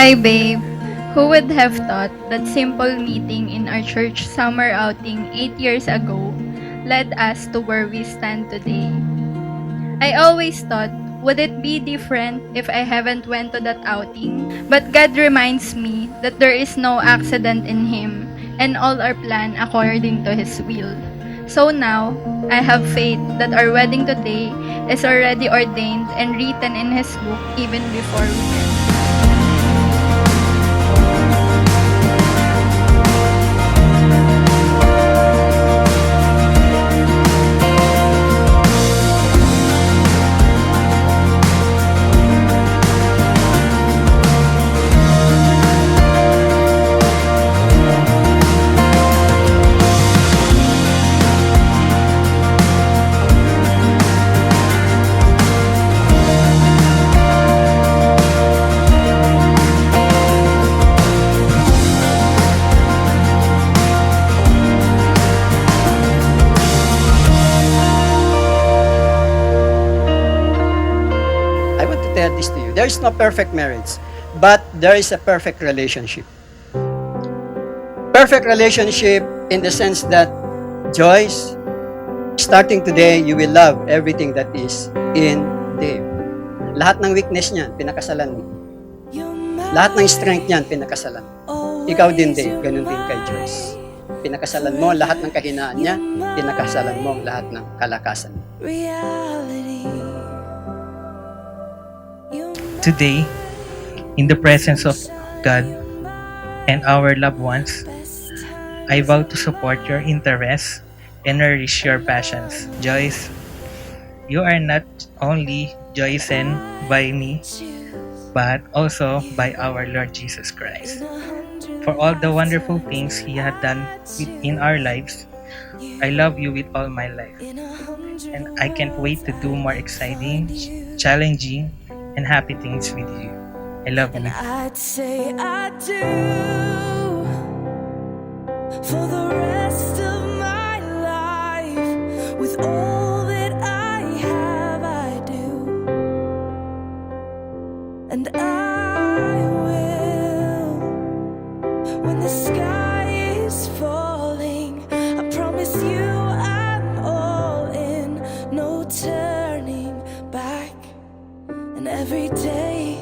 Hi, babe. Who would have thought that simple meeting in our church summer outing 8 years ago led us to where we stand today? I always thought, would it be different if I haven't went to that outing? But God reminds me that there is no accident in Him and all are planned according to His will. So now, I have faith that our wedding today is already ordained and written in His book even before we met. I want to tell this to you. There is no perfect marriage, but there is a perfect relationship. Perfect relationship in the sense that, Joyce, starting today, you will love everything that is in Dave. Lahat ng weakness niyan, pinakasalan mo. Lahat ng strength niyan, pinakasalan mo. Ikaw din, Dave, ganun din kay Joyce. Pinakasalan mo lahat ng kahinaan niya, pinakasalan mo lahat ng kalakasan niya. Today, in the presence of God and our loved ones, I vow to support your interests and nourish your passions. Joyce, you are not only chosen by me, but also by our Lord Jesus Christ. For all the wonderful things He had done in our lives, I love you with all my life. And I can't wait to do more exciting, challenging, and happy things with you. I love you. I'd say I do for the rest of my life. With all that I have, I do, and I will. When the sky is falling, I promise you I'm all in, no turning back. And every day,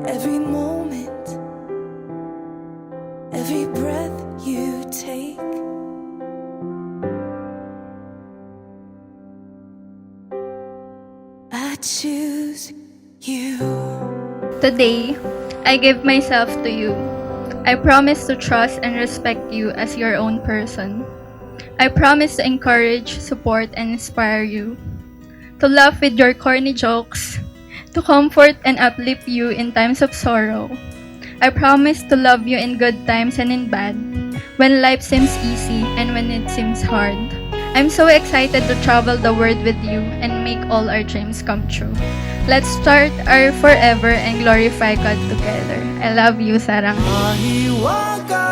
every moment, every breath you take, I choose you. Today, I give myself to you. I promise to trust and respect you as your own person. I promise to encourage, support, and inspire you. To laugh with your corny jokes, to comfort and uplift you in times of sorrow. I promise to love you in good times and in bad, when life seems easy and when it seems hard. I'm so excited to travel the world with you and make all our dreams come true. Let's start our forever and glorify God together. I love you, Sarang. Mahiwaga